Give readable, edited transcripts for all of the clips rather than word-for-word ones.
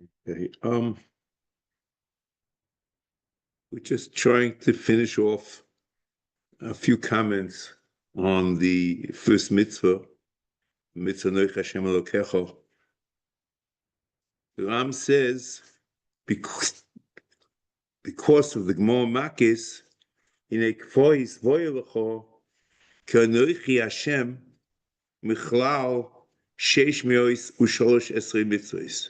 Okay. We're just trying to finish off a few comments on the first mitzvah, mitzvah Noach Hashem Elokecha. The Ram says, because of the Gemara Makis, in a kvois voyelecho, k'anoichi Hashem michlal sheish me'os u'sholosh esrei mitzvahs.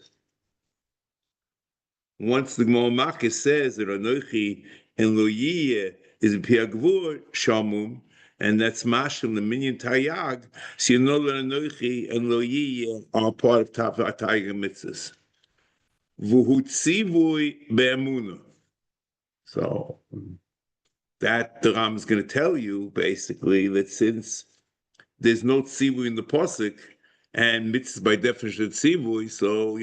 Once the Gemara Makis says that Anoichi and Lo-Yiyeh is a Piagvur Shamum, and that's Mashim, the Minyan Tayag, so you know that Anoichi and Lo-Yiyeh are part of Tayag Mitzvahs. V'hu tzivui be'emuna. So that the Ram is going to tell you, basically, that since there's no tzivui in the Pasuk, and mitzvah by definition tzivui, so,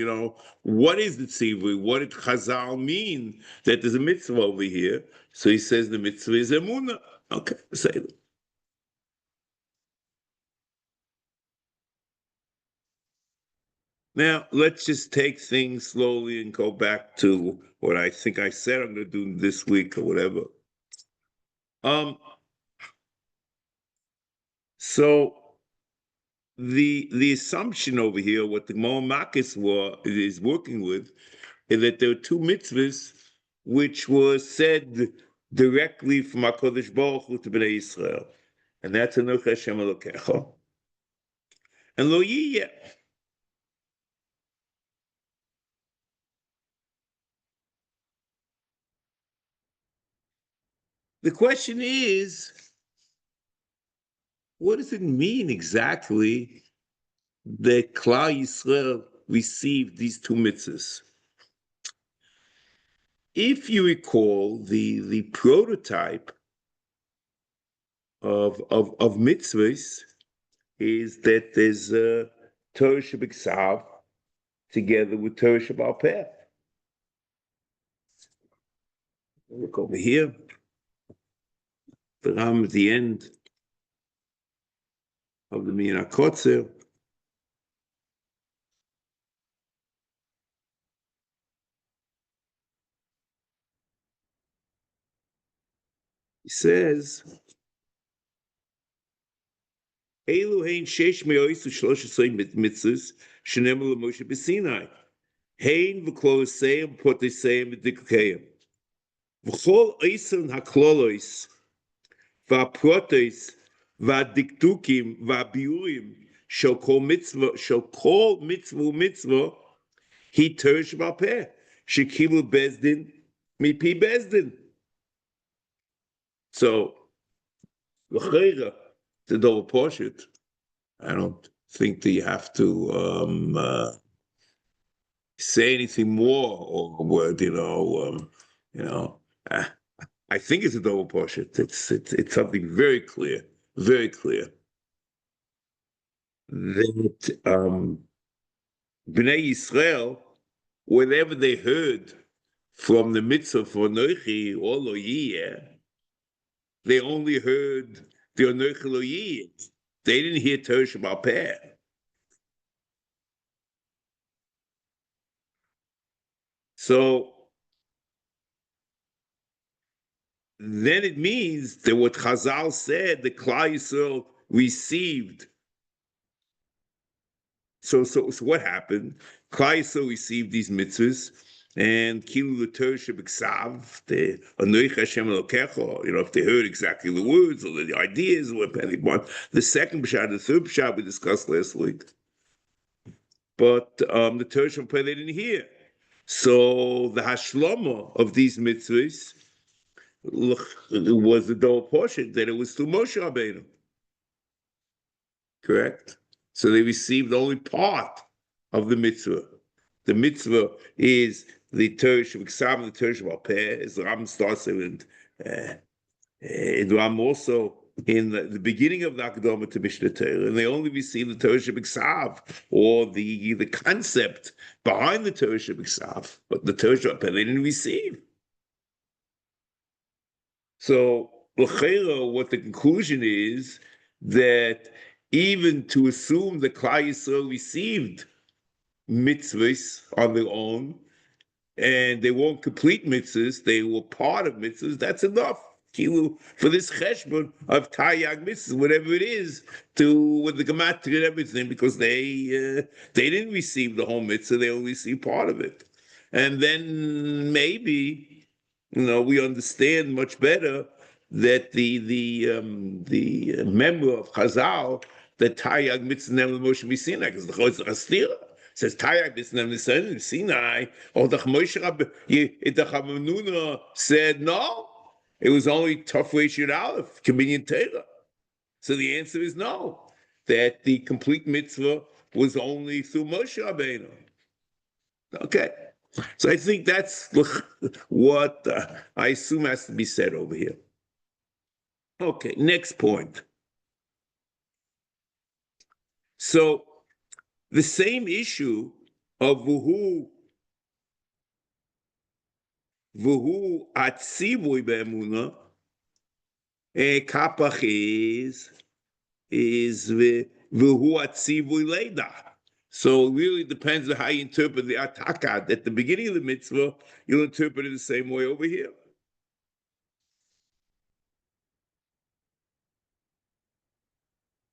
what is the tzivui? What did Chazal mean that there's a mitzvah over here? So he says the mitzvah is emunah. Okay, say that. Now, let's just take things slowly and go back to what I think I said I'm going to do this week or whatever. So the assumption over here, what the Gemara Makis is working with, is that there are two mitzvahs which were said directly from HaKadosh Baruch Hu to Bnei Yisrael, and that's Anoch Hashem Elokecha and Lo-Yiyeh. The question is, what does it mean exactly that Klal Yisrael received these two mitzvahs? If you recall, the prototype of mitzvahs is that there's Torah Shebiksav together with Torah Shebal Peh. Look over here. The Ram at the end of the Minyan HaKotzer. He says, אלו-ה שש מאות ושלוש עשרה mitzvahs שנאמרו למשה בסיני, הן וכלולותיהם ופרטיהם ודקדוקיהם. וכל עשר הכללות והפרטים והדקדוקים והביאורים של כל מצווה ומצווה היא תורה שבעל פה, שקיבלו בית דין מפי בית דין. So, the double portion, I don't think that you have to say anything more or word, I think it's a double portion. It's something very clear that Bnei Yisrael, whenever they heard from the mitzvah for Anochi or Lo-Yiyeh, they only heard the Anochi Lo-Yiyeh. They didn't hear Torah Shebal Peh. So then it means that what Chazal said, the Klal Yisrael received. So what happened? Klal Yisrael received these mitzvahs, and Kilu the Torah Shebiksav, the Anoich Hashem Elokecha, if they heard exactly the words or the ideas or what. The second Pshat, the third Pshat we discussed last week. But the Torah Shebal Peh they didn't hear. So the Hashlama of these mitzvahs was the double portion that it was through Moshe Rabbeinu. Correct? So they received only part of the mitzvah. The mitzvah is the Torah Shebiksav and the Torah Shebal Peh, as the Ram starts with, and Ram also in the beginning of the Akdama to Mishnah Torah, and they only receive the Torah Shebiksav, or the concept behind the Torah Shebiksav, but the Torah Shebal Peh they didn't receive. So, what the conclusion is that even to assume that Klal Yisrael received mitzvahs on their own, and they weren't complete mitzvahs, they were part of mitzvahs, that's enough. For this cheshbon of taryag mitzvahs, whatever it is, with the gematria and everything, because they didn't receive the whole mitzvah, they only received part of it. And then maybe, we understand much better that the member of Chazal, that taryag mitzvah never Moshe Sinai, because the Chosr Hastira says taryag mitzvah never Sinai, or the Moshe Rabbeinu said no. It was only tough Yud Aleph, convenient Torah. So the answer is no, that the complete mitzvah was only through Moshe Rabbeinu. Okay. So I think that's what I assume has to be said over here. Okay, next point. So the same issue of vuhu atzivui be'emunah, kapach is vuhu atzivui leida. So it really depends on how you interpret the atakad. At the beginning of the mitzvah, you'll interpret it the same way over here.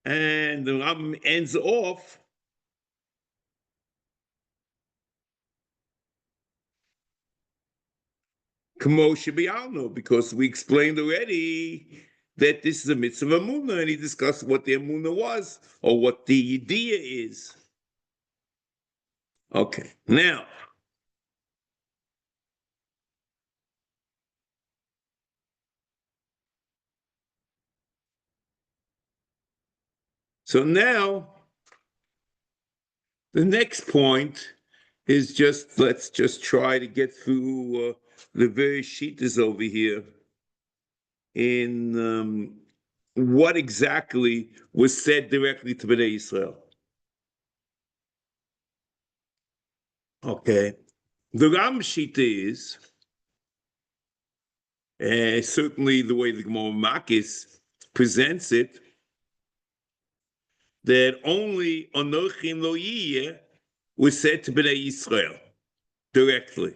And the Rambam ends off Kamo Shibialno, because we explained already that this is a mitzvah of Emunah, and he discussed what the Emunah was, or what the idea is. Okay, now, so now, the next point is let's just try to get through the various sheetas over here in what exactly was said directly to Bnei Yisrael. Okay, the Ram shita is certainly the way the Gemara Makis presents it, that only Anochim Lo Yiyeh was said to Bnei Yisrael directly.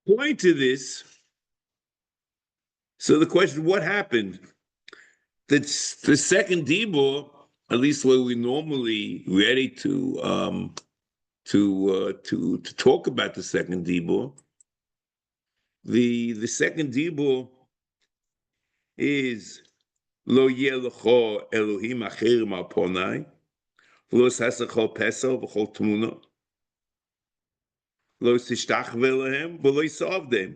Point to this. So the question, what happened? The second dibur, at least where we normally ready to talk about the second dibur, the second dibur is lo yeh lecho Elohim acherim al ponai, v'lo sasecho pesel v'chol tmuna, lo tishtachve lehem v'lo yisavdem.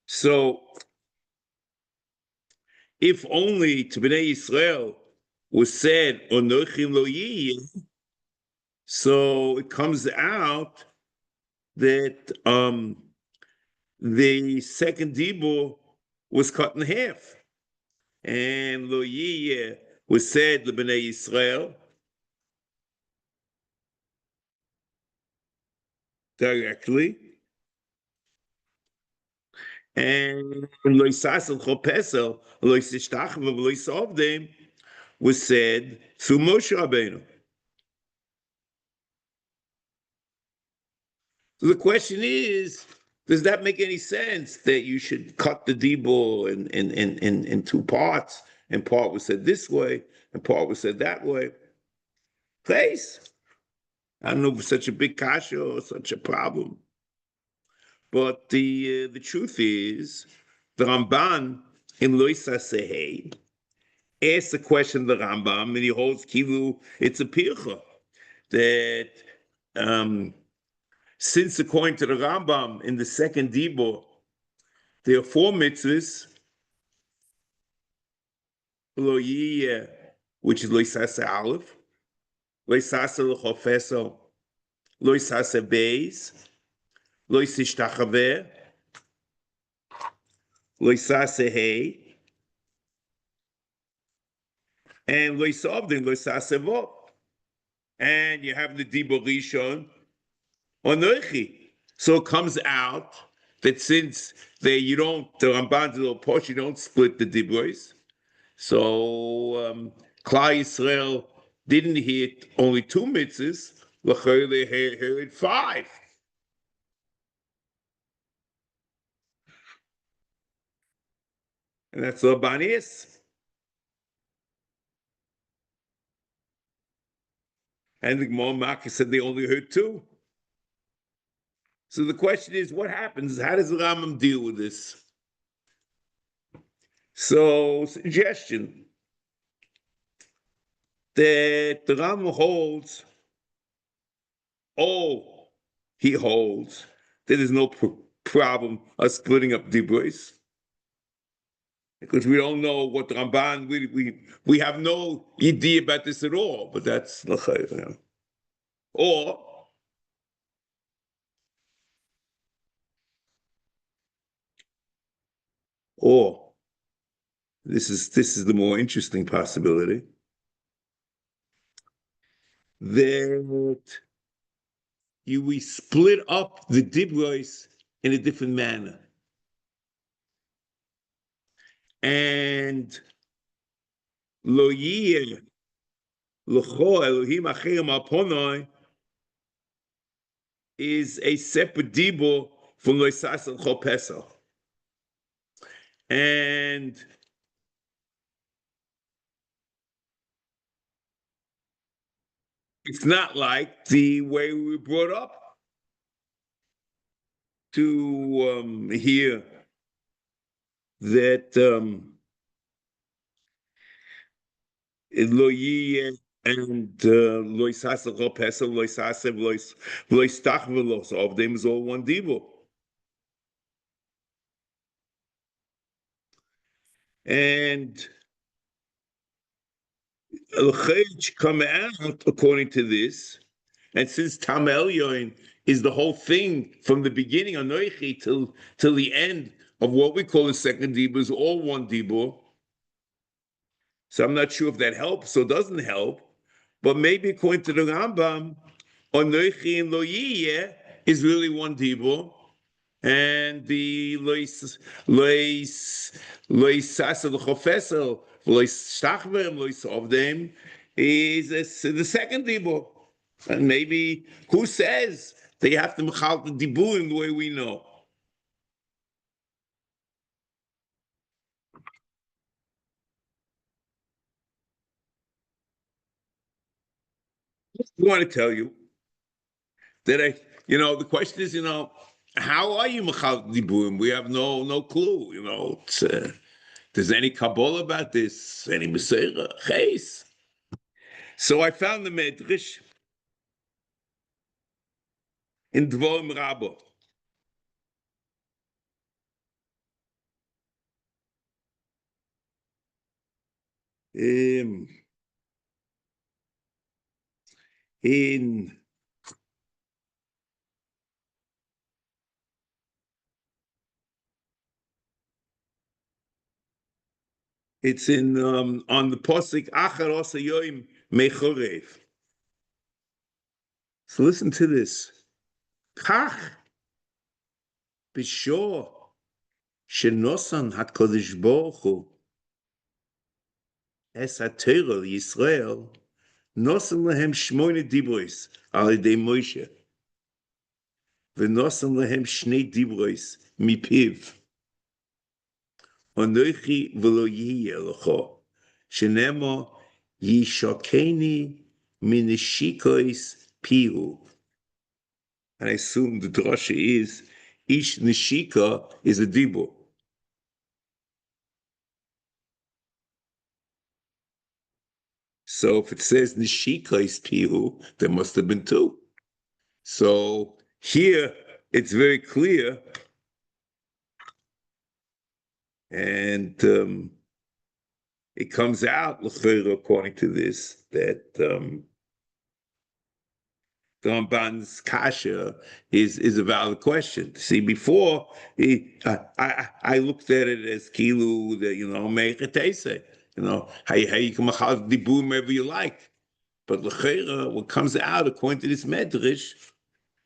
So, if only to Bnei Yisrael was said Onochim Lo Yiyeh, so it comes out that the second dibur was cut in half, and Lo Yiyeh was said to Bnei Yisrael directly, and Lo Yisasel Chopesel Lo Yisishtachva Lo Yisavdem was said through Moshe Rabbeinu. So the question is, does that make any sense that you should cut the dibur in two parts, and part was said this way, and part was said that way? Place. I don't know if it's such a big kasha or such a problem. But the truth is, the Ramban in Lois Aseh asks the question of the Rambam, and he holds kivu, it's a pircha, that since according to the Rambam in the second dibur, there are 4 mitzvahs, lo yiyeh, which is lo yisaseh aleph, lo yisaseh l'chofeso, lo yisaseh beis, lo yisishtachaveh, lo yisaseh hey, and lo yisavdin, lo yisaseh vo. And you have the dibur rishon, Onochi. So it comes out that since the Ramban to Posh, you don't split the dibros. So Klal Yisrael didn't hit only 2 mitzvahs, l'chayr they heard 5. And that's what Ramban is. And the Gemara Maki said they only heard 2. So the question is, what happens? How does the Rambam deal with this? So, suggestion that the Rambam holds, he holds that there's no problem of splitting up dibros, because we don't know what the Ramban, we have no idea about this at all, but that's l'chayr. Or this is the more interesting possibility, that we split up the dibros in a different manner. And lo yeh l'cho Elohim acherim al ponoi is a separate dibur from lo yisas l'cho pesach. And it's not like the way we were brought up to hear that lo yeh and lo yisas l'cho pesach, lo yisas lo yistach v'lo, so of them is all one dibur. And El-Chayj come out according to this, and since Tam Elyon is the whole thing from the beginning, Anoichi, till the end of what we call the second dibur is all one dibur. So I'm not sure if that helps or doesn't help, but maybe according to the Rambam, Anoichi and Lo Yiyeh is really one dibur, and the lois sasa the chofesel lois shtachvem lois of them is the second dibur, and maybe who says they have to mechal the dibur in the way we know? I want to tell you that the question is, how are you mechal dibur? We have no clue. It's, there's any Kabbalah about this, any Meseira, Chais. So I found the Medrash in Dvorim Rabbah. In it's in on the posik Achar Osa Yoim Mechorev. So listen to this. Kach b'shor shenosan HaKadosh Baruch Hu es HaTorah Yisrael nosan lehem shmoine dibros al yedei Moshe v'nosan lehem shnei dibros mipiv Anochi v'lo yiyeh lecho shenemo yishokeni minishikois pihu. And I assume the drasha is each nishika is a dibur. So if it says nishika is pihu, there must have been 2. So here it's very clear, and it comes out according to this that the Ramban's kasha is a valid question. See, before I looked at it as kilu, meichetese, how you can machal dibur wherever you like. But l'cheira, what comes out according to this medrash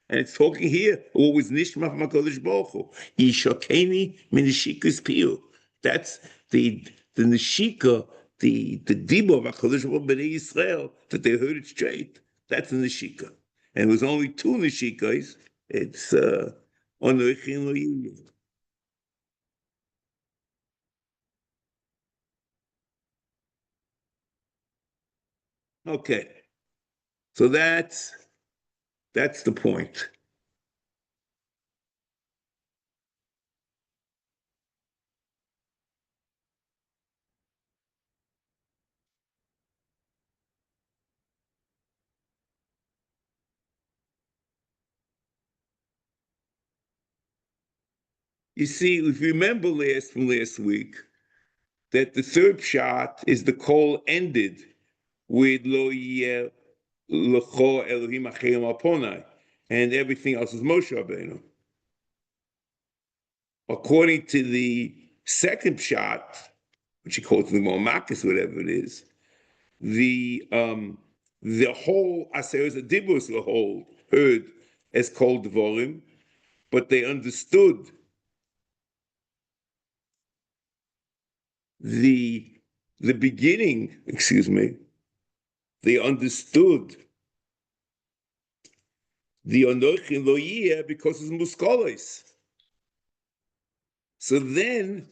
And it's talking here, what was Nishma from HaKadosh Baruch Hu. Yishakeni min Neshikas Piyu. That's the Neshika, the Dibur of HaKadosh Baruch Hu B'nai Yisrael, that they heard it straight. That's the Neshika. And it was only two Neshikas. It's Anochi and Lo. Okay. So that's the point. You see, if you remember from last week, that the third shot is the call ended with Lo Yeh L'cho Elohim Achayim Alponai, and everything else is Moshe Rabbeinu. According to the second shot, which he calls the Momakis, whatever it is, the whole Aseh Dibus the whole heard as called Dvorim, but they understood the beginning, they understood the Anochi Lo Yeh because it's Muskolis. So then,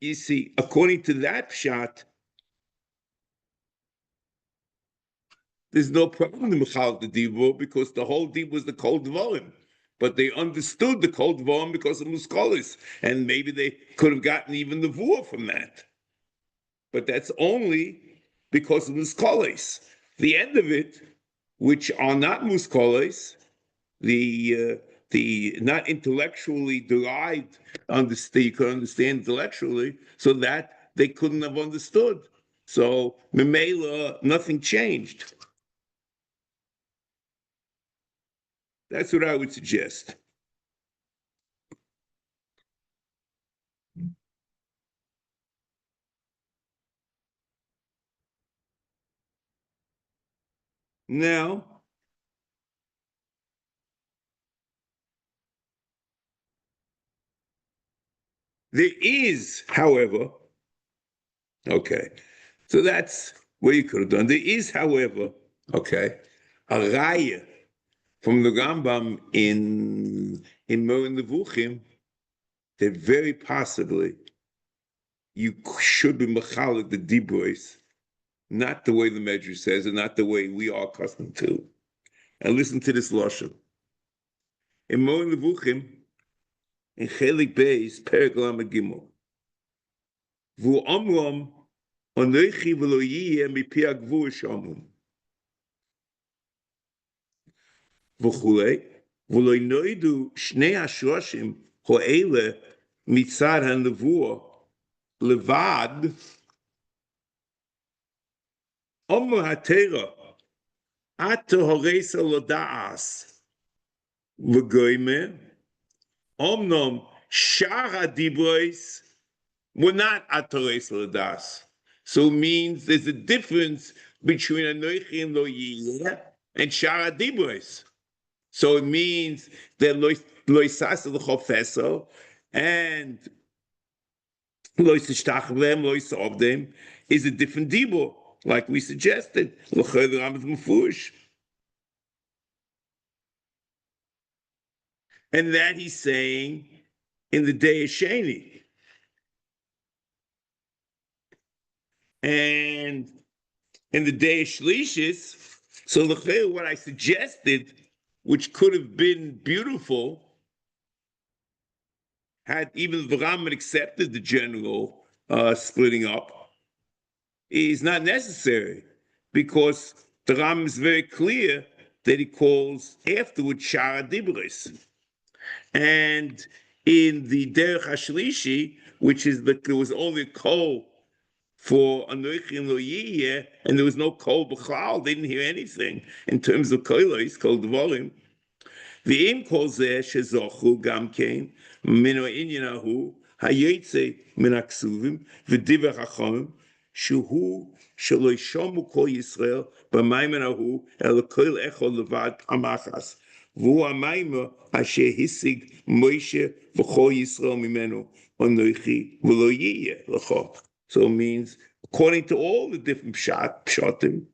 you see, according to that shot, there's no problem in Michal the Dibur because the whole Dibur was the Kol Dvorim. But they understood the Kol Dvorim because of Muskolis, and maybe they could have gotten even the Vur from that. But that's only because of Muskolis. The end of it, which are not Muskolis, the not intellectually derived, you could understand intellectually, so that they couldn't have understood. So Memela, nothing changed. That's what I would suggest. Now, there is, however, okay, so that's what you could have done. There is, however, okay, a raya from the Rambam in Morin Nevuchim that very possibly you should be machalik the dibros, not the way the Medrash says, and not the way we are accustomed to. And listen to this lashon. In Morin Nevuchim, in Chelik Beis, Perek Lamed Gimel, Vu Amram Anochi v'lo yiyeh mipi hagvur shamum v'chulei v'lo noidu shnei hashroshim ho'ele mitzad hanevua levad Omer hatera ato horesa loda'as v'goyme omnom shar hadibros were not atores l'das. So it means there's a difference between Anochi and Lo Yiyeh and Shara Dibros. So it means that Lo Yisasa l'chofeso and Lo Yisashtachavem, Lo Yisavdem is a different Dibur, like we suggested. L'chol Ramaz Mufush. And that he's saying in the day of Sheni. And in the day of Shlishis, so what I suggested, which could have been beautiful, had even the Rambam accepted the general splitting up, is not necessary because the Rambam is very clear that he calls afterwards Shara Dibris. And in the Derech HaShlishi, which is there was only a kol for Anochi and Lo Yiyeh, and there was no kol b'chlal, they didn't hear anything in terms of kolos, kol dvorim. V'im kol zeh shezochu gam kein mino inyanahu hayetze min haksuvim v'divrei chachamim shehu shelo yishomu kol Yisrael במיימר ההוא, אלא כל אחד לבד עם אחס. והוא המיימר אשר השיג מוישה וכל ישראל ממנו, אנוכי ולא יהיה לך. So it means, according to all the different pshatim,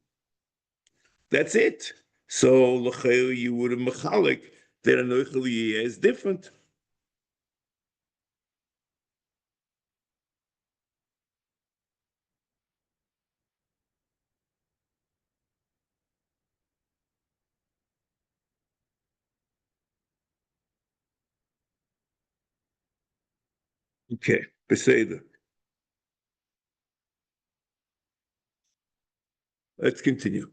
that's it. So you would have mechalik that anuchli is different. Okay, beseder. Let's continue.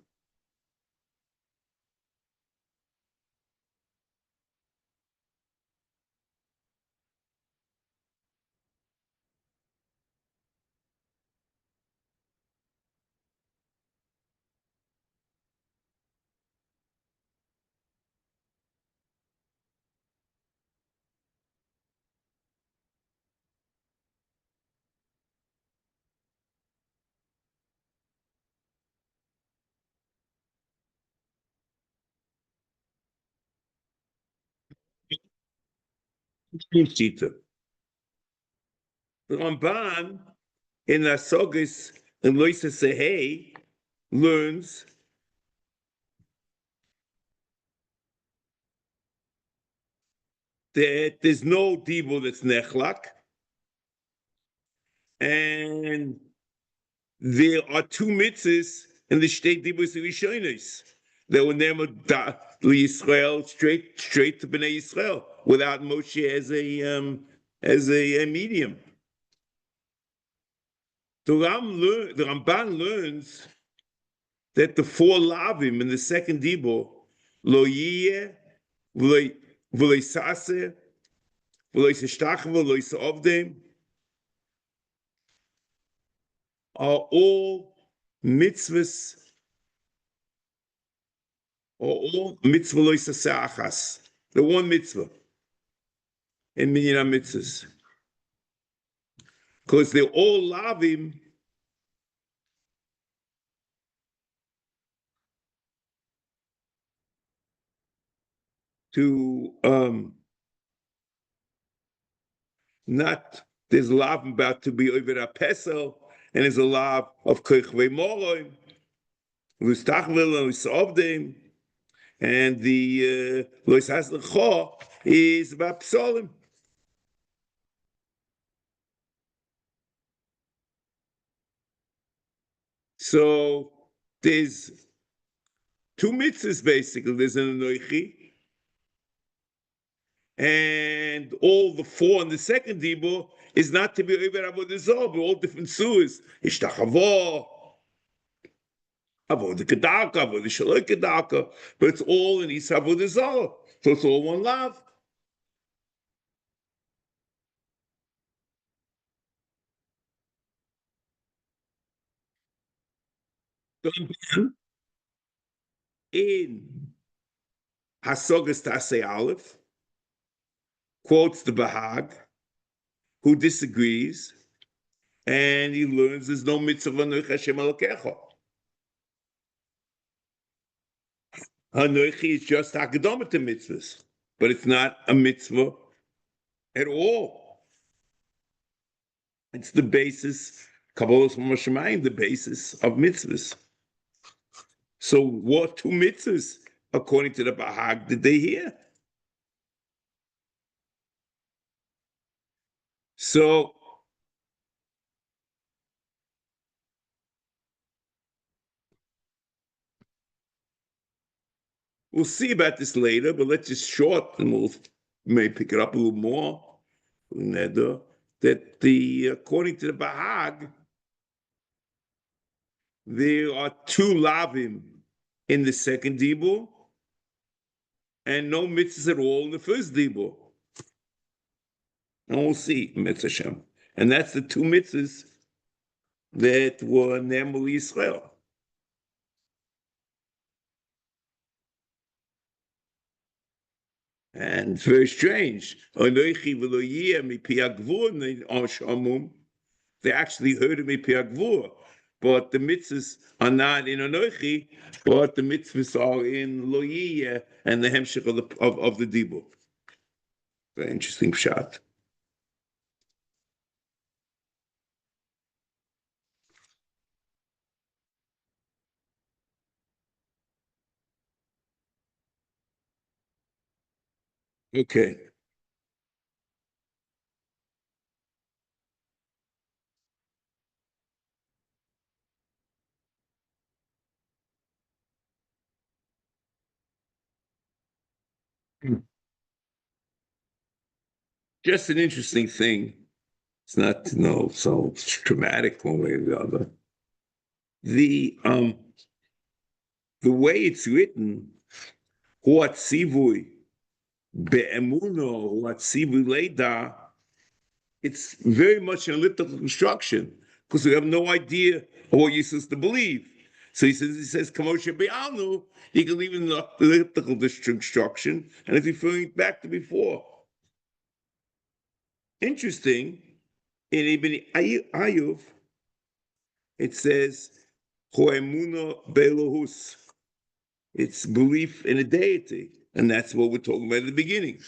The Ramban in Asogis and Loisa Sehei learns that there's no dibur that's nechlak, and there are two mitzvahs in the state dibur rishonos that were never Yisrael straight to Bnei Yisrael without Moshe as a medium. The Ramban learns that the four lavim in the second dibur, lo yiyeh, v'lo yisaseh, v'lo yisashtachva, v'lo yisavdem, are all mitzvahs, or all mitzvah lo yisaseh achas. The one mitzvah in minyan mitzvahs. Because they're all lavim to not, there's a lav about to be over a pesel, and there's a lav of kochvei moroim, l'stachvel and l'savdim, and the lois haslecha is about psalim. So there's two mitzvahs basically. There's an anoichi, and all the four in the second dibur is not to be over avodah zarah, but all different suas. Ishtachavo, avodah kedaka, avodah shaloi kedaka, but it's all in is avodah zarah. So it's all one lav. In Hasogas Tasei Aleph quotes the Bahag, who disagrees, and he learns there's no mitzvah Anoich Hashem Elokecha. Anoichi is just Hakadomet mitzvahs, but it's not a mitzvah at all. It's the basis, Kabbalah from Hashemayim, the basis of mitzvahs. So what two mitzvahs, according to the Bahag, did they hear? So we'll see about this later, but let's just short, and we'll may pick it up a little more. That according to the Bahag, there are two lavim in the second dibur, and no mitzvahs at all in the first dibur. And we'll see, Mitzvah Shem. And that's the two mitzvahs that were Nemel Yisrael. And it's very strange. They actually heard of Mipi Agvur. but the mitzvahs are not in Anochi, but the mitzvahs are in Lo-Yiyeh and the hemshech of the Dibur. Very interesting shot. Okay. Just an interesting thing. It's not, so dramatic one way or the other. The way it's written, what sivui be'emuno, what sivui leida, it's very much an elliptical construction because we have no idea of what you're supposed to believe. So he says, Kamosha Be'alnu, he can leave it in the elliptical construction, and it's referring back to before. Interesting, in Ibn Ayuv, it says, Choemuno Belohus. It's belief in a deity, and that's what we're talking about at the beginning.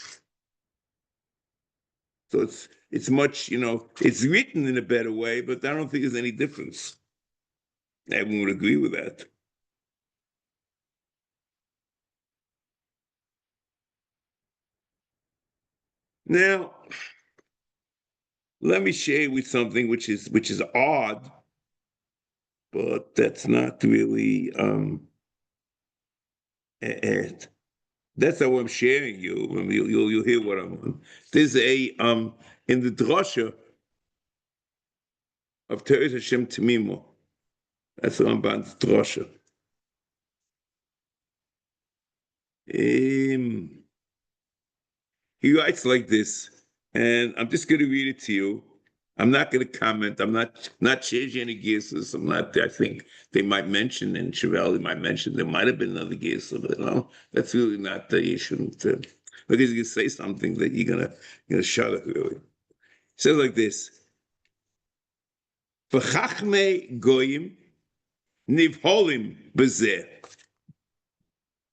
So it's much, it's written in a better way, but I don't think there's any difference. Everyone would agree with that. Now, let me share with something which is odd, but that's not really that's how I'm sharing you. I mean, you'll hear what I'm on. There's a in the drasha of Teres Hashem Temimo. That's the Ramban's drasha. He writes like this, and I'm just going to read it to you. I'm not going to comment. I'm not changing any guesses. I'm not. I think they might mention, and Chevelle might mention there might have been another guess, but that's really not the issue. Because you can say something that you're gonna shudder. Really, it says like this: "V'chachmei goyim nivholim bezeh."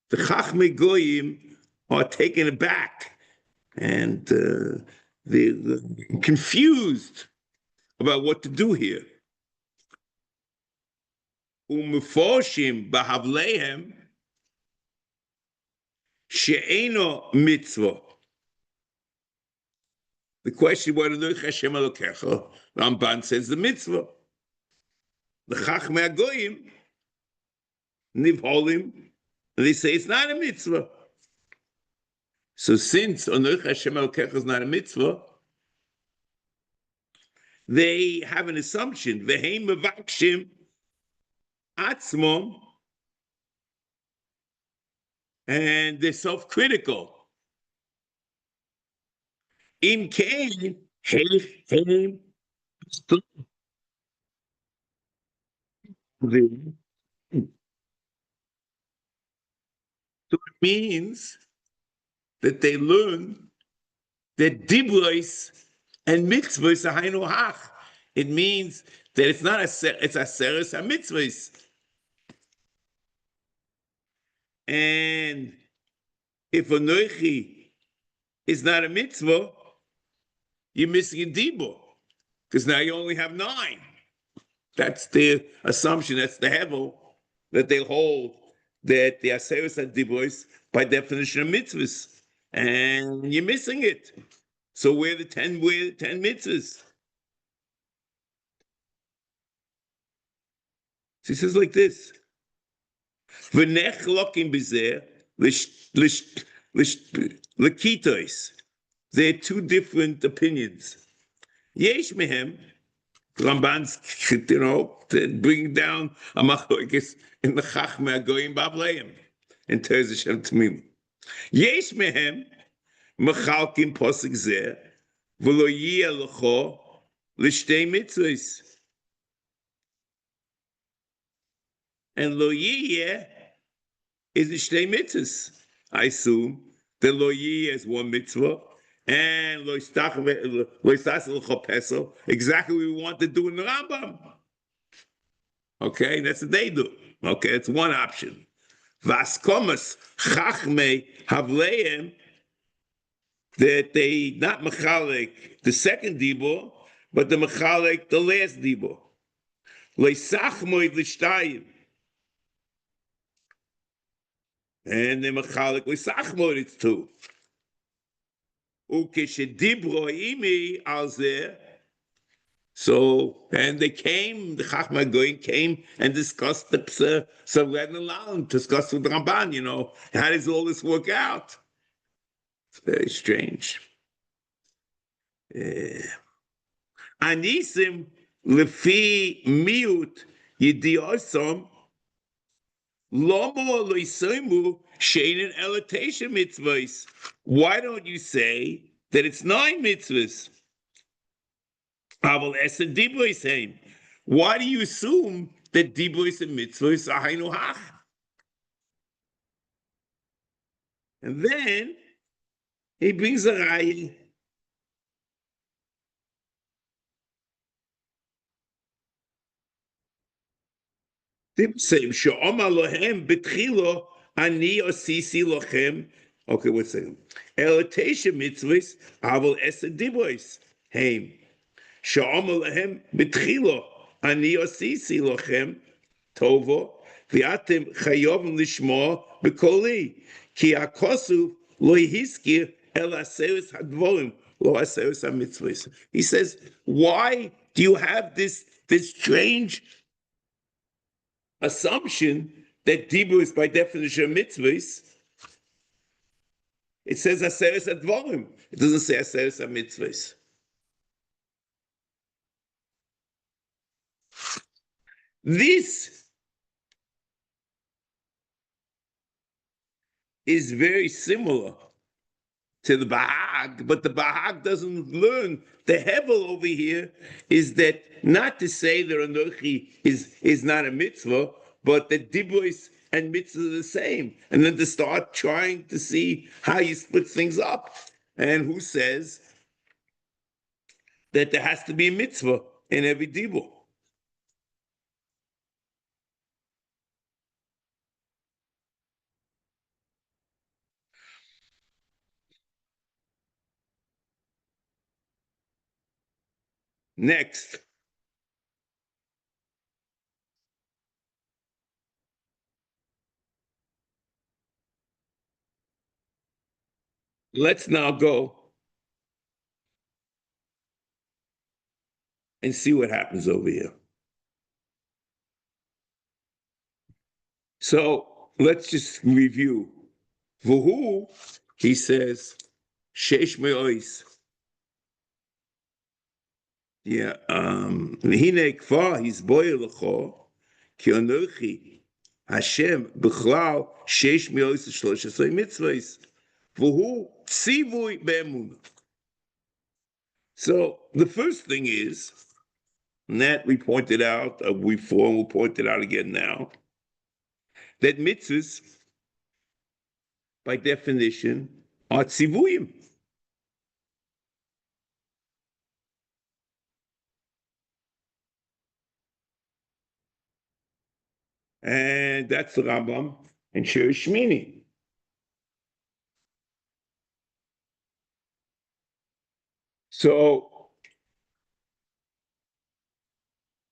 The chachmei goyim are taken aback, and they're confused about what to do here. Umefoshim bahavlehem she'eno mitzvah. The question, what is Hashem Elokecha? Ramban says the mitzvah. The Chachmei Agoyim nivholim, and they say it's not a mitzvah. So since Onoich Hashem Elokecha is not a mitzvah, they have an assumption. Veheim mevakshim atzmom, and they're self-critical. Im kain heim. So it means that they learn that dibros and mitzvahs are hainu hach. It means that it's not it's aseres mitzvahs. And if a noichi is not a mitzvah, you're missing a dibur, because now you only have 9. That's their assumption. That's the hevel that they hold, that the aseres and dibros by definition of mitzvahs, and you're missing it. So where are the 10 mitzvahs? So he says like this: V'nech lokim b'zeh l'kitos. There are 2 different opinions. Yesh mehem, Ramban's, bring down a machlokes in the Chachmei Agoyim b'avleim in Teres Hashem Temimo. Yesh mehem Mechalkim posik zeh v'lo yiyeh lecho l'shtei mitzvos. And lo yiyeh is the shtei mitzvos. I assume that lo yiyeh is 1 mitzvah, and lo yistas lecho peso, exactly what we want to do in the Rambam. Okay, that's what they do. Okay, that's one option. Vaskomas chachme havleim, that they not mechalek the second dibur, but the mechalek the last dibur. Leisachmoy l'shtayim, and the mechalek leisachmoy it's two. Ukeshedibro imi alzeh. So, and they came, the Chachma Goyim came and discussed the Psa, so we had to discuss with Ramban, how does all this work out? It's very strange. Anisim lefi miut yidiosom lomo loisoimu sheinin elotation mitzvahs. Why don't you say that it's 9 mitzvahs? Why do you assume that dibois and mitzvahs are hainu hach? And then he brings a raya. Same she'omar lohem betchilo ani osisi lochem. Okay, what's second? Elotation mitzvahs aval esed dibois heim. She'omar lohem betchilo ani osisi lochem tovo v'atem chayovim lishmo bekoli ki akosu lo yihiskir el aseus hadvorim lo aseus hamitzvos. He says, why do you have this strange assumption that dibur is by definition mitzvahs? It says aseus hadvorim. It doesn't say aseus hamitzvos. This is very similar to the Bahag, but the Bahag doesn't learn. The Hevel over here is that not to say that Anochi is not a mitzvah, but that Dibros and mitzvah are the same, and then to start trying to see how you split things up. And who says that there has to be a mitzvah in every Dibur? Next, let's now go and see what happens over here. So let's just review. Vuhu, he says, Sheish me'ois. Yeah, Hine kvar his boy lecho, ki anochi Hashem b'chlal sheish me'ois shloshes mitzvahs. Vuhu tzivui be'emunah. So the first thing is, and that we pointed out before, and we'll point it out again now, that mitzvahs, by definition, are tzivuyim. And that's the Rambam and Shiur Shmini. So,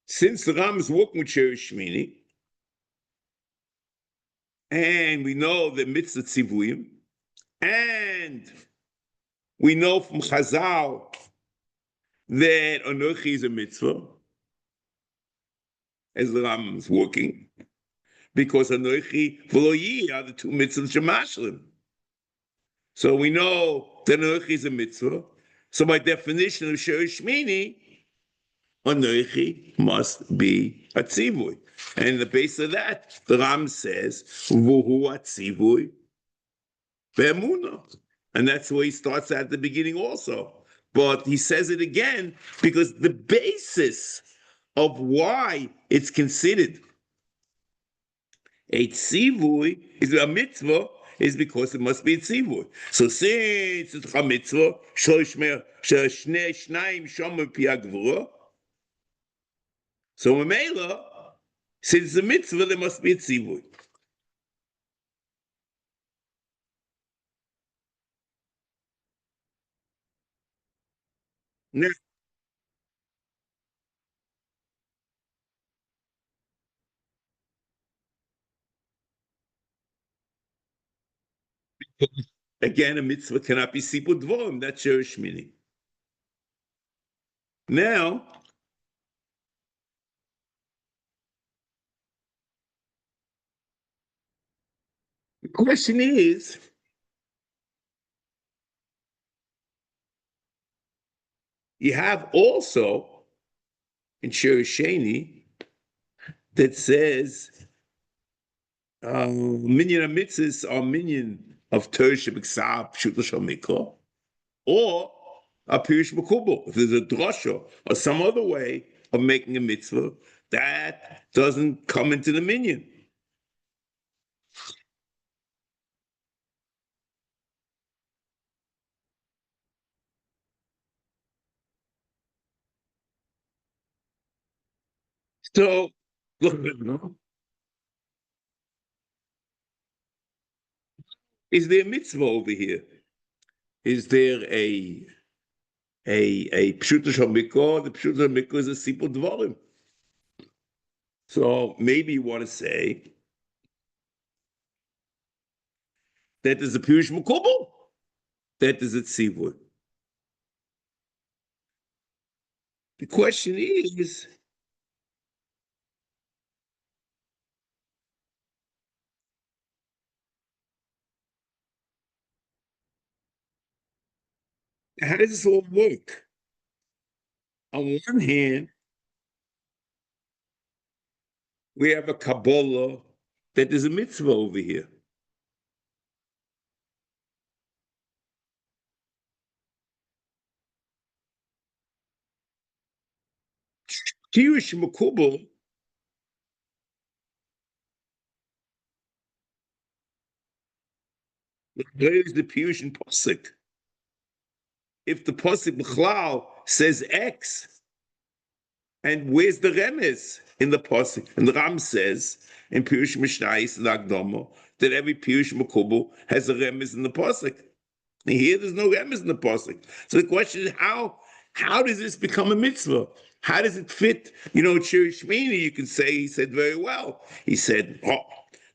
since the Rambam is working with Shiur Shmini, and we know the mitzvah tzivuyim, and we know from Chazal that Anochi is a mitzvah, as the Rambam is working, because Anochi v'lo are the two mitzvahs shemashlim. So we know that Anochi is a mitzvah. So by definition of Shiur Shmini, Anochi must be a tzivui. And in the base of that, the Ram says, Vuhu atzivui be'emunah. And that's where he starts at the beginning also. But he says it again because the basis of why it's considered a tzivui is a mitzvah is because it must be a tzivui. So since it's a mitzvah, shnei shnaim shomer pi hagvura, so Mamela, Since the mitzvah, there must be a tzivui. Now, again, a mitzvah cannot be sipur dvorim. That's Shirish meaning. Now, the question is, you have also in Shirish Sheni that says minyan of mitzvahs are minyan of Torah shebiksav pshuto shel mikra, or a pirush makubal. If there's a drasha or some other way of making a mitzvah, that doesn't come into the minyan. So, look, is there a mitzvah over here? Is there a pshuto shel mikra? The pshuto shel mikra is a sipur dvarim. So maybe you want to say that is a pirush makubal, that is a tzivur. The question is, how does this all work? On one hand, we have a Kabbalah that is a mitzvah over here. Pirush makubal, where is the pirush in pasuk? If the pasuk b'chlal says X, and where's the remes in the pasuk? And the Ram says in Pirush Mishnayis and Agdama that every Pirush makubal has a remes in the pasuk. And here there's no remes in the pasuk. So the question is, how does this become a mitzvah? How does it fit? You know, Shirish Shmini, you can say, he said very well. He said,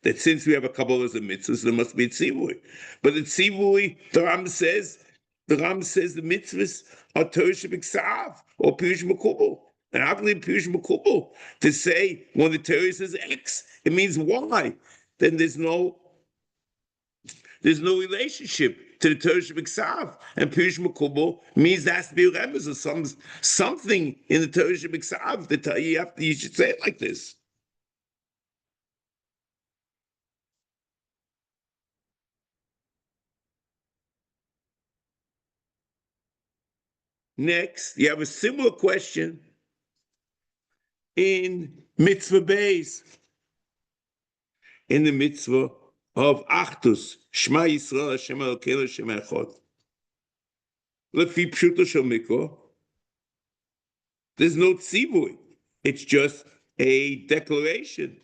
that since we have a Kabbalah as a mitzvah, so there must be a tzivui. But the tzivui, the Ram says the mitzvahs are Torah shebiksav or Pirush makubal. And how can it be Pirush makubal to say when the Torah says X, it means Y? Then there's no relationship to the Torah shebiksav, and Pirush makubal means there has to be a remez or something in the Torah shebiksav that you should say it like this. Next, you have a similar question in mitzvah base, in the mitzvah of Achdus, Shema Yisrael, Hashem Elokeinu, Hashem Echad. Lefi pshuto shel mikra, there's no tzivui. It's just a declaration.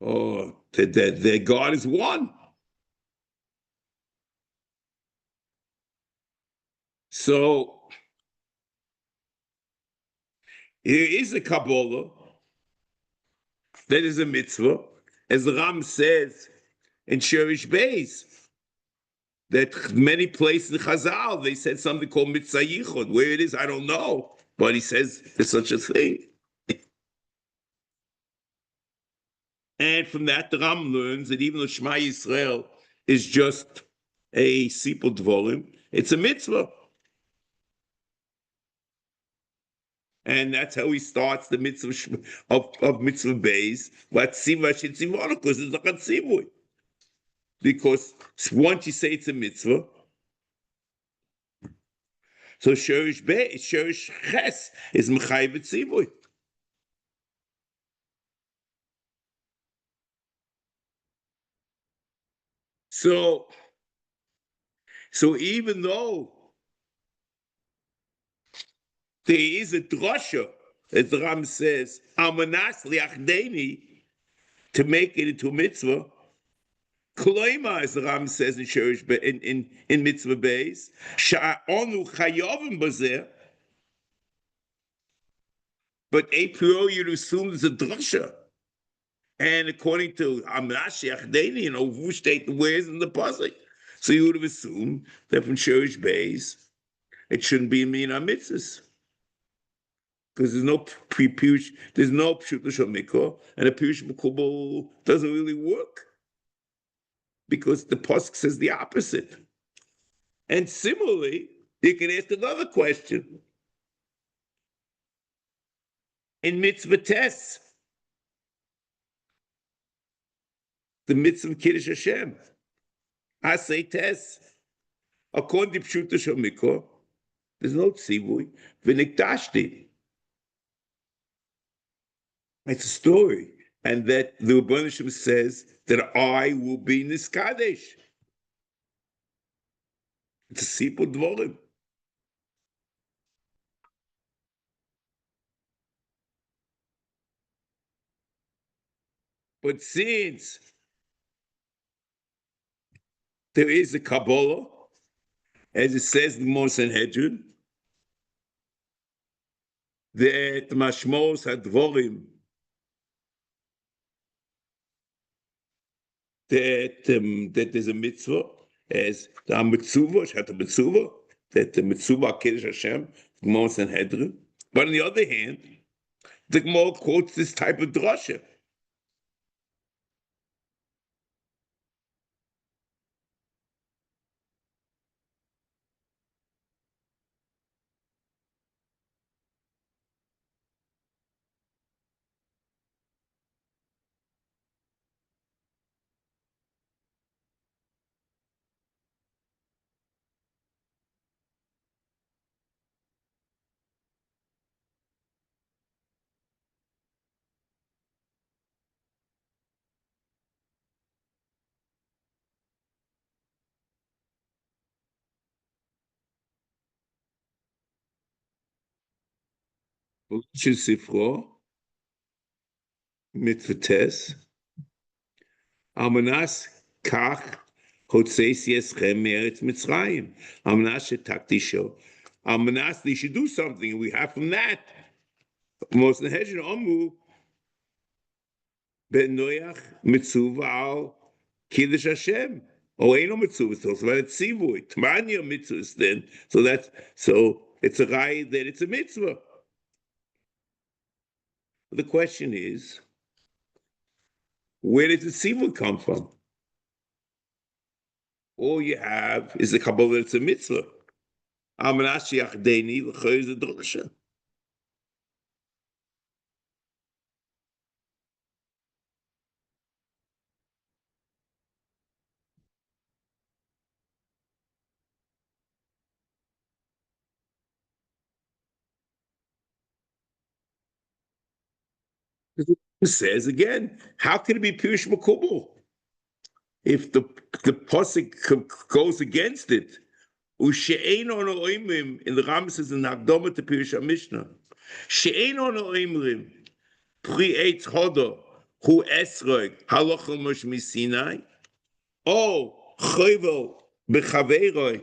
Oh, that God is one. So here is a Kabbalah that is a mitzvah, as the Ram says in Shirish Beis, that many places in Chazal, they said something called mitzvah yichud. Where it is, I don't know. But he says there's such a thing. And from that, the Ram learns that even though Shema Yisrael is just a sipur dvorim, it's a mitzvah. And that's how he starts the mitzvah of mitzvah beis. Because it's not a tzivui. Because once you say it's a mitzvah, so sherish ches is mechayiv tzivui. So even though there is a drasha, as the Ram says, Amanas liachdeni, to make it into a mitzvah. Kloima, as the Ram says in Shiur in Mitzvah Beis, Sha'onu chayovim bazeh, but a priori you'd assume there's a drasha. And according to Amanas liachdeni, who state the words in the pasuk, so you would have assumed that from Shiur Beis, it shouldn't be in Mina Mitzvahs. Because there's no pshuta shomiko, and a pirush mekubal doesn't really work because the pasuk says the opposite. And similarly, you can ask another question in mitzvah tests, the mitzvah of Kiddush Hashem, Aseh tests, according to pshuta shomiko, there's no tzivui v'nikdashti. It's a story, and that the Rebbeinu Shem says that I will be niskadesh. It's a simple dvorim. But since there is a Kabbalah, as it says in the Sanhedrin, that mashmos hadvorim, that there's a mitzvah, as the mitzvah, that the mitzvah Kiddush Hashem, the Gemara Sanhedrin. But on the other hand, the Gemara quotes this type of drasha. של ספרו, מתפתס, על מנס כך הוצאס יסכם מארץ מצרים, על מנס שתקדישו, על מנס they should do something, we have from that. most Sanhedrin אמרו, בנויח מצווה על קידוש השם, או אינו מצווה, so it's ציווי, תמניה mitzvahs then, so it's a rai that it's a mitzvah. The question is, where did the tzivur come from? All you have is the Kabbalah, it's a mitzvah. Amanas yachdeni l'chayr is a drasha. It says again, how can it be pirush makubal if the pasuk goes against it? Ushe'ein ono oimrim, in the Ram says in the Hakdama to Pirush HaMishnah, she'ein ono oimrim pri eitz hodo hu esrog halochel mosh misinai o chovel bechaveiroi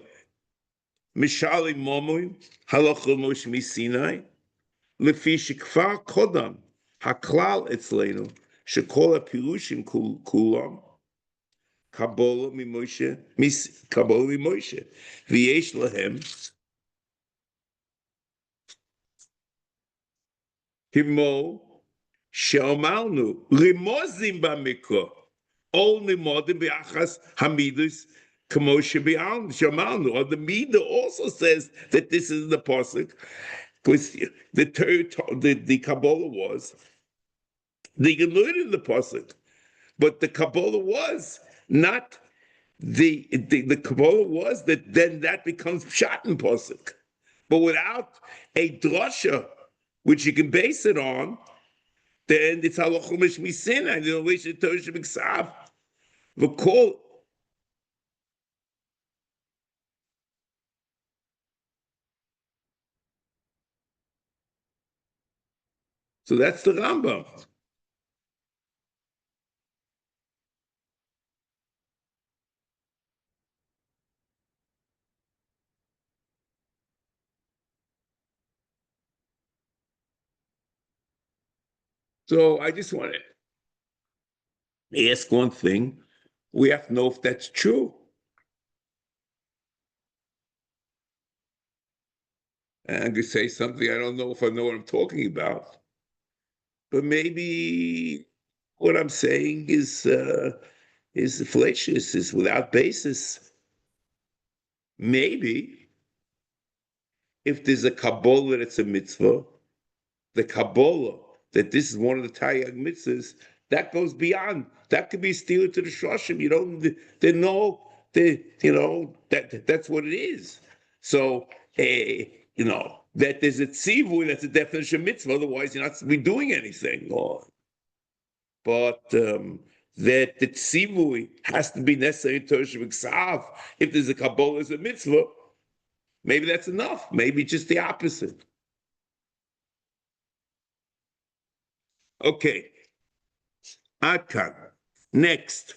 mishali momoim halochel mosh misinai lefi shekfar kodam haklal etzleinu shekol hapirushim kulam Kabbalah mimoshe, Kabbalah mimoshe, v'yesh lahem himo she'omalnu limozim b'mikra, ol limodim b'achas hamidus k'moshe b'alm she'omalnu. Or the Midah also says that this is the pasuk, because the Kabbalah was they can learn in the pasuk, but the Kabbalah was not the Kabbalah was that then that becomes pshat and pasuk, but without a drasha which you can base it on, then it's halacha mishmisin and the way Torah shebiksav the call. So that's the Rambam. So I just want to ask one thing. We have to know if that's true. And to say something, I don't know if I know what I'm talking about. But maybe what I'm saying is fallacious, is without basis. Maybe if there's a Kabbalah that's a mitzvah, the Kabbalah that this is one of the Taryag mitzvahs, that goes beyond. That could be steered to the Shoshim. They know, that's what it is. So, that there's a tzivui, that's a definition of mitzvah. Otherwise, you're not be doing anything. But that the tzivui has to be necessary in Torah Shebiksav. If there's a Kabbalah as a mitzvah, maybe that's enough. Maybe just the opposite. Okay. Akan. Next.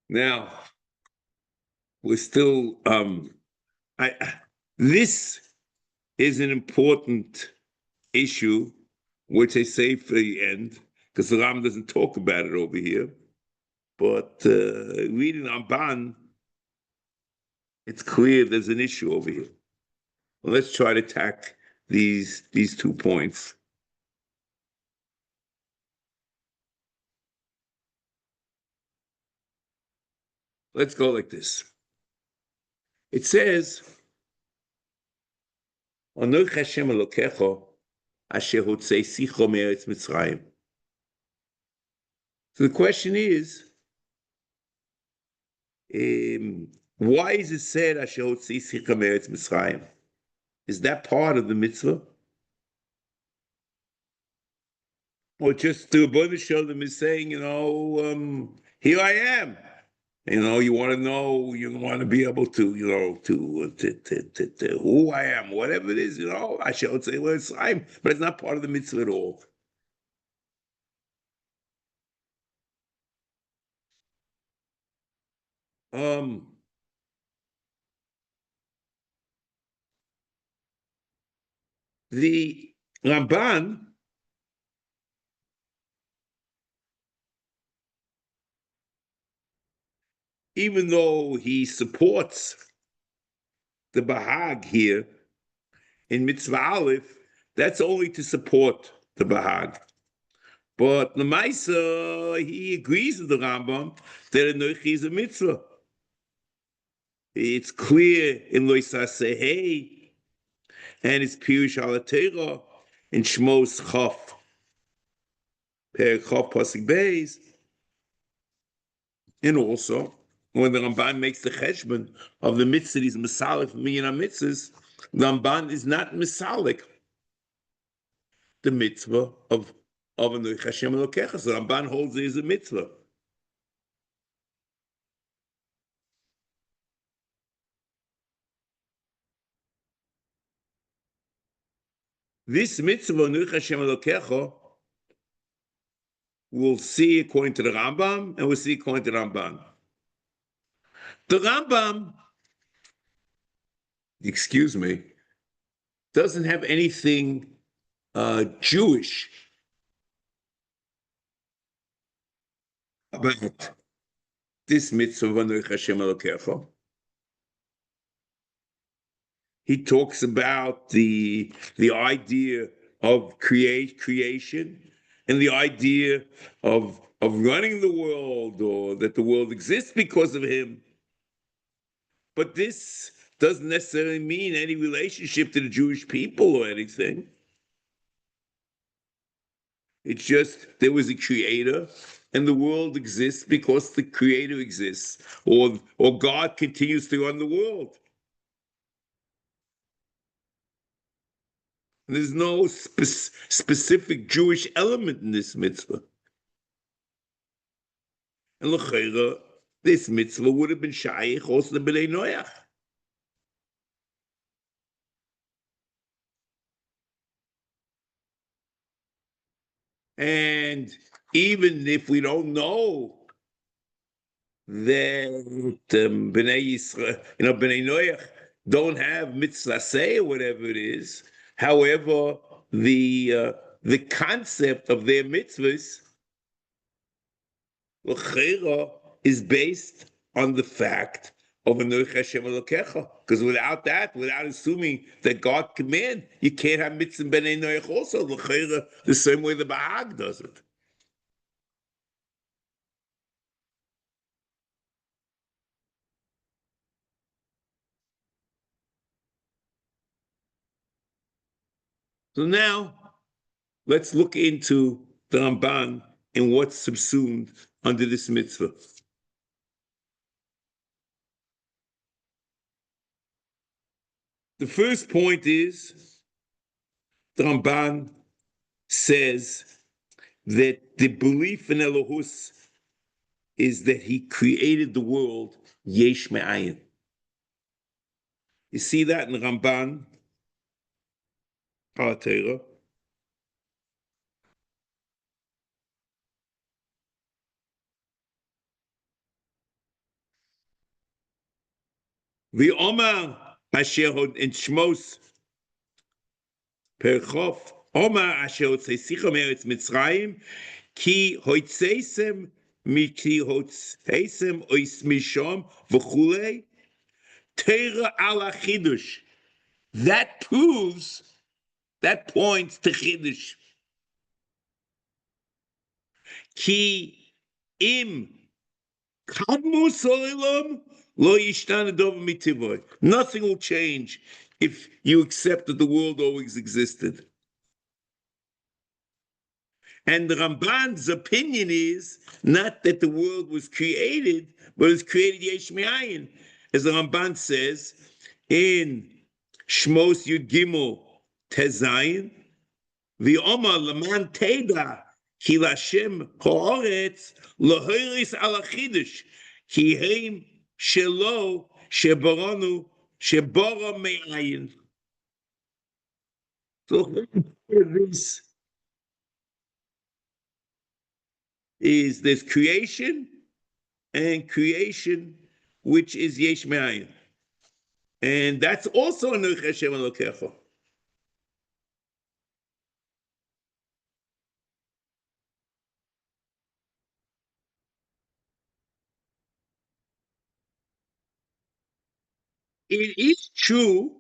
Now, we're still this is an important issue, which I say for the end, because the Ram doesn't talk about it over here. But reading Ramban, it's clear there's an issue over here. Well, let's try to attack these 2 points. Let's go like this. It says, Anoich Hashem Elokecho asher hotzei sicho me'eretz Mitzrayim. So the question is, why is it said asher hotzei sicho me'eretz Mitzrayim? Is that part of the mitzvah? Or just the Rebbeinu Shalom is saying, here I am. You want to know, you want to be able to, to who I am, whatever it is, I shall say, well, it's time, but it's not part of the mitzvah at all. The Ramban even though he supports the Bahag here in Mitzvah Aleph, that's only to support the Bahag. But Lemaisa, he agrees with the Rambam that Anochi is a mitzvah. It's clear in Aseh and it's Pirush al Torah in Shmos Chaf, Perek Chaf Pasuk Beis, and also when the Ramban makes the cheshbon of the mitzvah, he's misalik for me and mitzvahs. The Ramban is not misalik the mitzvah of Anoich Hashem Elokecha. So the Ramban holds it as a mitzvah. This mitzvah Anoich Hashem Elokecha, we'll see according to the Rambam, and we'll see according to the Ramban. The Rambam, excuse me, doesn't have anything Jewish about this mitzvah of Anoich Hashem Elokecha. He talks about the idea of creation and the idea of running the world, or that the world exists because of him. But this doesn't necessarily mean any relationship to the Jewish people or anything. It's just there was a creator, and the world exists because the creator exists, or God continues to run the world. There's no specific Jewish element in this mitzvah. And l'chayra, this mitzvah would have been shaykh also the b'nei Noach. And even if we don't know that b'nei Yisrael, b'nei Noach don't have Mitzvas or whatever it is, however, the concept of their mitzvahs l'chayra is based on the fact of Anoich Hashem Elokecha. Because without that, without assuming that God command, you can't have mitzvah b'nei Noach also l'chayra the same way the Bahag does it. So now let's look into the Ramban and what's subsumed under this mitzvah. The first point is the Ramban says that the belief in Elohus is that he created the world yesh me'ayin. You see that in the Ramban, HaTorah. The Omar Asher in Shmos Perchof Omar Asher Hotzesicha Meretz Mitzrayim Ki Hotzesem Miki Hotzesem Ois Mishom V'chulei Teira Ala Chidush. That proves, that points to Chidush. Ki im Kadmu Soilom Lo Yishtana Dova Mitivoy. Nothing will change if you accept that the world always existed. And the Ramban's opinion is not that the world was created, but it was created yesh me'ayin. As the Ramban says in Shmos Yud Gimel Tezayin, the Omar Laman Teda Ki Lashem Haaretz Lahoris Ala Chidush Ki Heim Shelo Shebaranu Shebara Me'ayin. So this is there's creation and creation which is yesh me'ayin. And that's also a Anoich Hashem Elokecha. It is true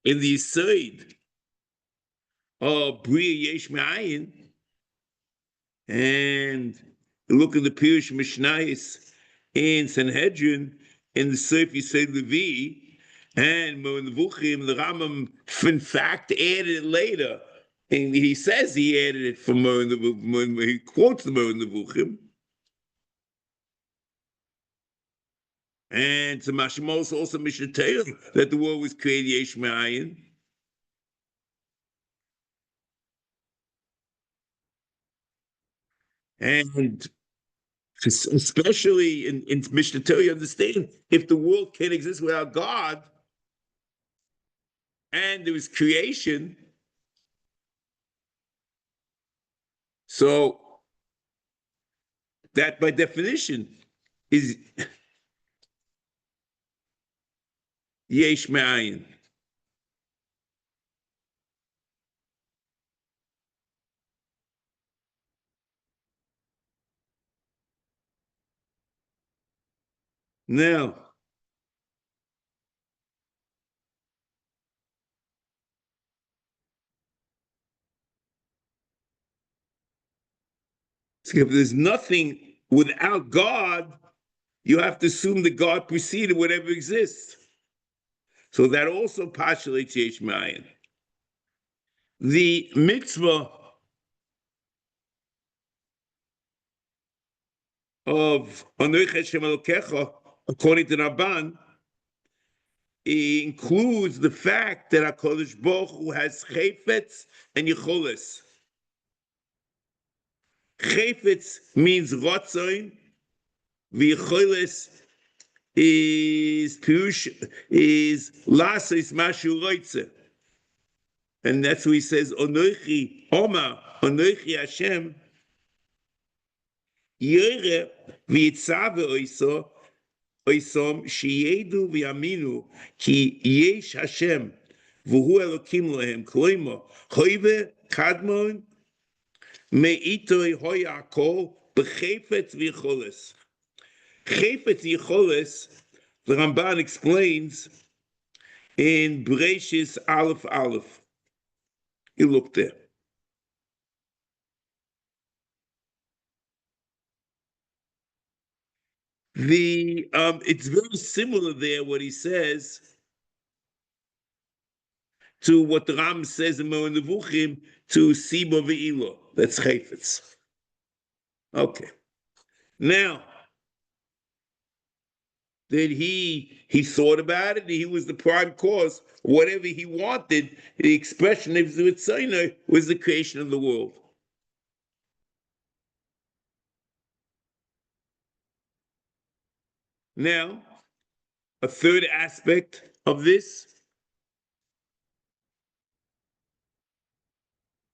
in the side of Bria Yesh Me'ayin, and look at the Pirush Mishnayis in Sanhedrin, in the Sefer Yisrael Levi, and Nevuchim, the Rambam, in fact, added it later. And he says he added it from he quotes the Nevuchim. And to Mashmos also Mishnah Torah that the world was created yesh me'ayin. And especially in Mishnah Torah, you understand if the world can't exist without God, and there was creation, so that by definition is yesh me'ayin. Now, if there's nothing without God, you have to assume that God preceded whatever exists. So that also postulates Yesh Mayan. The mitzvah of Anoich Hashem Elokecha, according to Rabban, includes the fact that HaKadosh Baruch Hu has chayfetz and yicholes. Chayfetz means rotzoin, v'yicholes is pirush, is lasos mashu roitze. And that's why he says, Onoichi, Oma, Onoichi Hashem, Yere v'yitzave oiso, oisom, sheyedu v'yaminu, ki yesh Hashem, v'hu Elokim lohem, kloimo, hoive kadmon, me'itoi hoya akol, b'chefetz v'yicholes. Chefetz v'yicholes, the Ramban explains in Bereshis Aleph Aleph. You look there. It's very similar there, what he says, to what the Ram says in Moed Nevuchim to Siba Ve'ilo. That's Chayfetz. Okay. Now, that he thought about it, he was the prime cause. Whatever he wanted, the expression of Zitzayna was the creation of the world. Now, a third aspect of this,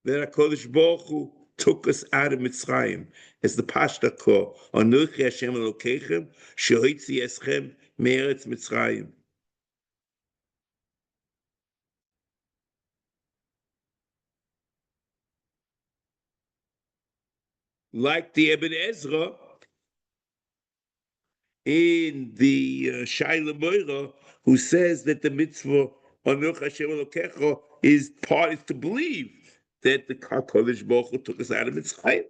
that HaKadosh Baruch Hu took us out of Mitzrayim, as the Pashta call, Anochi Hashem Elokeichem, Shehoitzi Eschem Me'eretz Mitzrayim. Like the Ibn Ezra in the Shaila Moira, who says that the mitzvah Anochi Hashem Elokecha is to believe that the HaKadosh Baruch Hu took us out of Mitzrayim.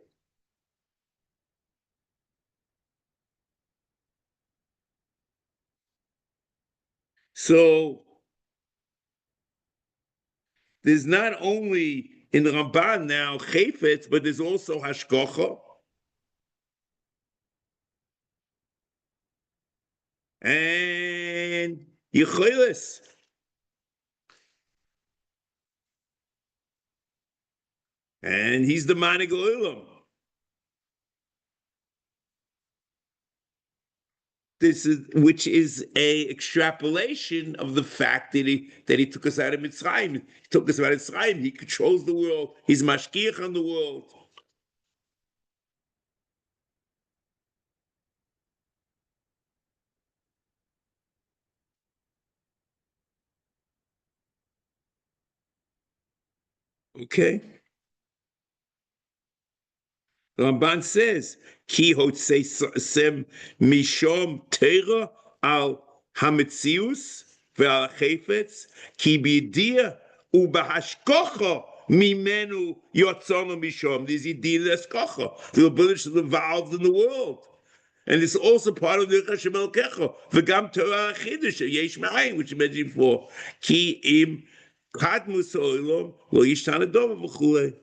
So there's not only in the Ramban now Chayfetz, but there's also Hashkocha and Yecholes. And he's the Manig Olam. Which is a extrapolation of the fact that he took us out of Mitzrayim. He took us out of Mitzrayim. He controls the world. He's mashkiach on the world. Okay. The Ramban says, Ki hotzesem mishom teira al HaMitzvos ve'al chayfetz, ki b'yidia u'b'hashkocha mimenu yotzonu mishom. There's yidia l'hashkocha. The ability to evolve in the world. And it's also part of the Hashem Elokecha. V'gam Torah Chidush, Yesh Ma'ayin, which you mentioned before. Ki im kadmus ha'olam lo yishtan adova v'chulei.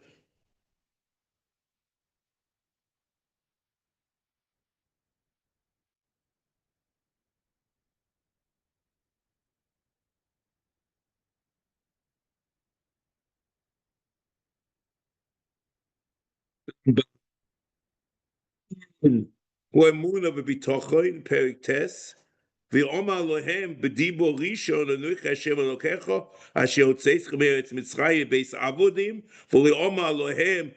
U'emuna v'bitochoin perik tes v'omar lohem b'dibo rishon anochi Hashem Elokecha asher hotzeichem me'eretz Mitzrayim beis avodim v'leomar lohem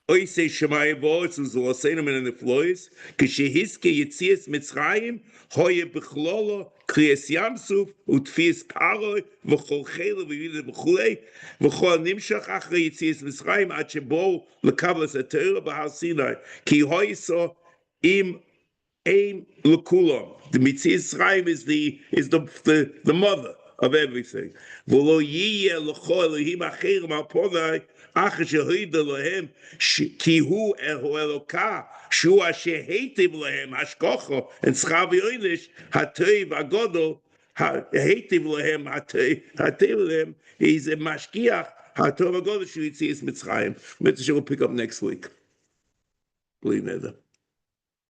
oisei shemayim v'oretz u'zoloseinu min haneflois k'shehizke yitzias Mitzrayim hoye b'chlolo kriyas yamsuf u'tfias paroi v'chol chela v'yida v'chulei v'chol nimshach achrei yitzias Mitzrayim ad shebou l'kavlas ha'torah b'har Sinai ki hoye so im aim l'kulam. The Mitzvah Mitzrayim is the mother. of everything. V'lo yiyeh l'cho Elohim acherim al ponai achar shehoida lohem ki hu Elokah shu asher heitiv lohem hashkocho and tzchav yoinish hatoiv agodol heitiv lohem hatoiv lohem. He's a mashkiach hatov agodol shu yitzias Mitzrayim. Mitzvah will pick up next week. Bli neder.